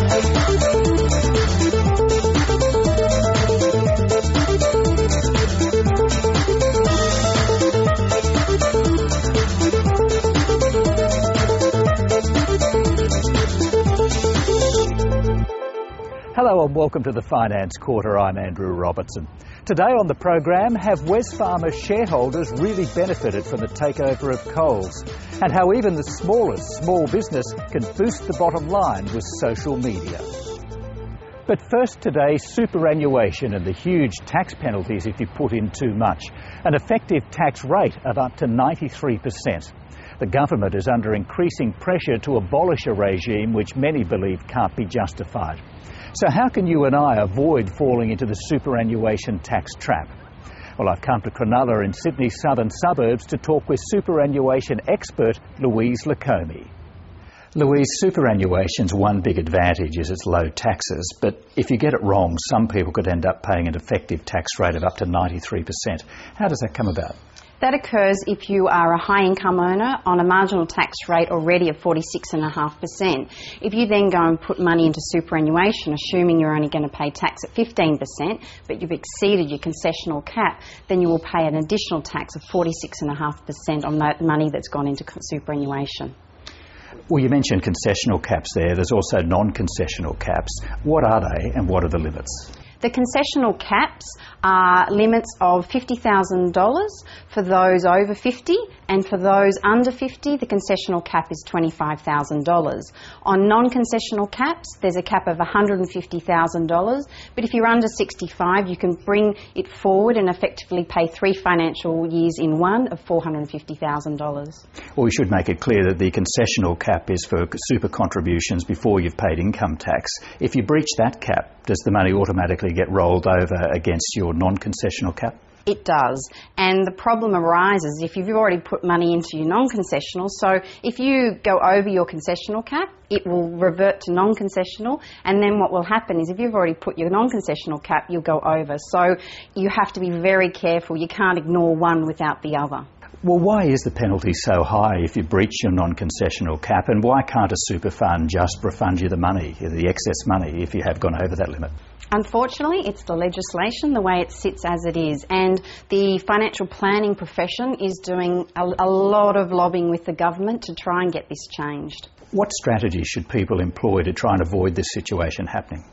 Hello and welcome to the Finance Quarter. I'm Andrew Robertson. Today on the program, have Wesfarmers shareholders really benefited from the takeover of Coles? And how even the smallest small business can boost the bottom line with social media. But first today, superannuation and the huge tax penalties if you put in too much. An effective tax rate of up to 93%. The government is under increasing pressure to abolish a regime which many believe can't be justified. So how can you and I avoid falling into the superannuation tax trap? Well, I've come to Cronulla in Sydney's southern suburbs to talk with superannuation expert Louise Lacombe. Louise, superannuation's one big advantage is its low taxes, but if you get it wrong, some people could end up paying an effective tax rate of up to 93%. How does that come about? That occurs if you are a high income earner on a marginal tax rate already of 46.5%. If you then go and put money into superannuation, assuming you're only going to pay tax at 15%, but you've exceeded your concessional cap, then you will pay an additional tax of 46.5% on that money that's gone into superannuation. Well, you mentioned concessional caps there. There's also non-concessional caps. What are they and what are the limits? The concessional caps are limits of $50,000 for those over 50, and for those under 50, the concessional cap is $25,000. On non-concessional caps, there's a cap of $150,000, but if you're under 65, you can bring it forward and effectively pay 3 financial years in one of $450,000. Well, we should make it clear that the concessional cap is for super contributions before you've paid income tax. If you breach that cap, does the money automatically get rolled over against your non-concessional cap? It does, and the problem arises if you've already put money into your non-concessional. So if you go over your concessional cap, it will revert to non-concessional, and then what will happen is if you've already put your non-concessional cap, you'll go over. So you have to be very careful. You can't ignore one without the other. Well, why is the penalty so high if you breach your non-concessional cap, and why can't a super fund just refund you the money, the excess money, if you have gone over that limit? Unfortunately, it's the legislation, the way it sits as it is, and the financial planning profession is doing a lot of lobbying with the government to try and get this changed. What strategies should people employ to try and avoid this situation happening?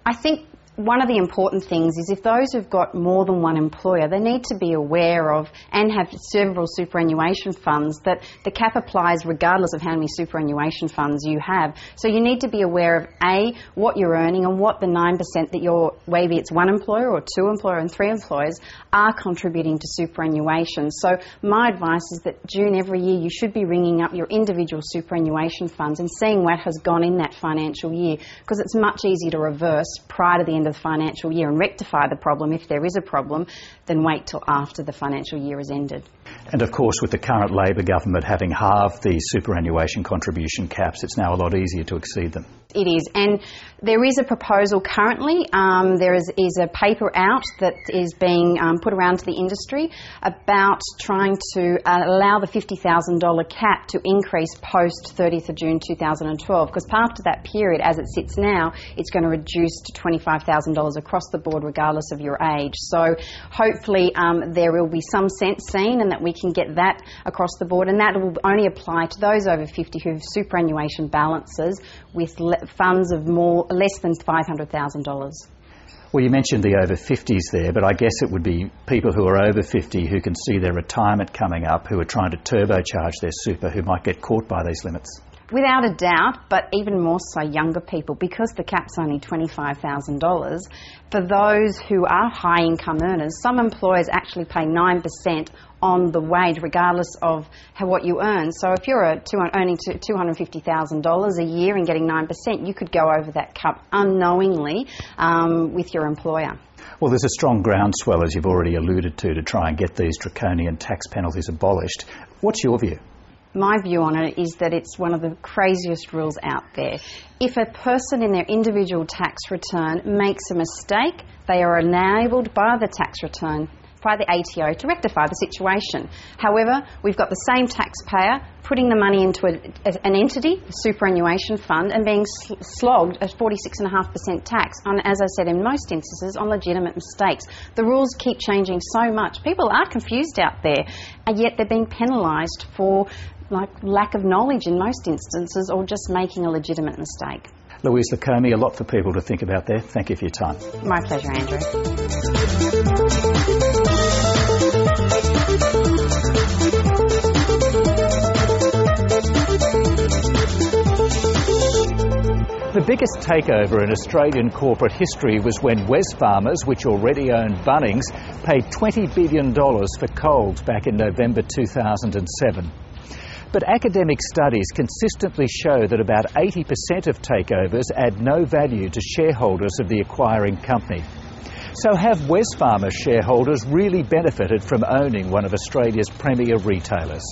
I think one of the important things is if those who've got more than one employer, they need to be aware of and have several superannuation funds that the cap applies regardless of how many superannuation funds you have. So you need to be aware of A, what you're earning and what the 9% that you're, maybe it's one employer or 2 employers and 3 employers, are contributing to superannuation. So my advice is that June every year you should be ringing up your individual superannuation funds and seeing what has gone in that financial year, because it's much easier to reverse prior to the end of the financial year and rectify the problem if there is a problem than wait till after the financial year is ended. And of course, with the current Labor government having halved the superannuation contribution caps, it's now a lot easier to exceed them. It is, and there is a proposal currently. There is a paper out that is being put around to the industry about trying to allow the $50,000 cap to increase post 30th of June 2012, because after that period, as it sits now, it's going to reduce to $25,000 across the board regardless of your age. So hopefully there will be some sense seen and that we can get that across the board, and that will only apply to those over 50 who have superannuation balances with funds of less than $500,000. Well, you mentioned the over 50s there, but I guess it would be people who are over 50 who can see their retirement coming up, who are trying to turbocharge their super, who might get caught by these limits. Without a doubt, but even more so younger people, because the cap's only $25,000. For those who are high income earners, some employers actually pay 9% on the wage regardless of what you earn. So if you're earning $250,000 a year and getting 9%, you could go over that cap unknowingly with your employer. Well, there's a strong groundswell, as you've already alluded to try and get these draconian tax penalties abolished. What's your view? My view on it is that it's one of the craziest rules out there. If a person in their individual tax return makes a mistake, they are enabled by the tax return by the ATO to rectify the situation. However, we've got the same taxpayer putting the money into an entity, a superannuation fund, and being slogged at 46.5% tax on, as I said, in most instances, on legitimate mistakes. The rules keep changing so much. People are confused out there, and yet they're being penalised for lack of knowledge in most instances, or just making a legitimate mistake. Louise Lacombe, a lot for people to think about there. Thank you for your time. My pleasure, Andrew. The biggest takeover in Australian corporate history was when Wesfarmers, which already owned Bunnings, paid $20 billion for Coles back in November 2007. But academic studies consistently show that about 80% of takeovers add no value to shareholders of the acquiring company. So have Wesfarmers shareholders really benefited from owning one of Australia's premier retailers?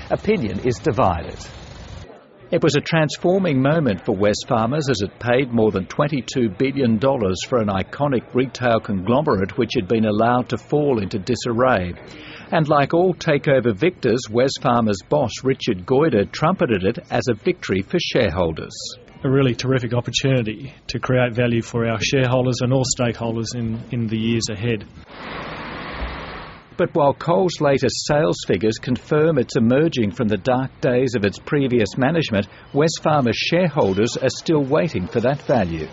Opinion is divided. It was a transforming moment for Wesfarmers as it paid more than $22 billion for an iconic retail conglomerate which had been allowed to fall into disarray. And like all takeover victors, Wesfarmers boss Richard Goyder trumpeted it as a victory for shareholders. A really terrific opportunity to create value for our shareholders and all stakeholders in the years ahead. But while Coles' latest sales figures confirm it's emerging from the dark days of its previous management, Wesfarmers shareholders are still waiting for that value.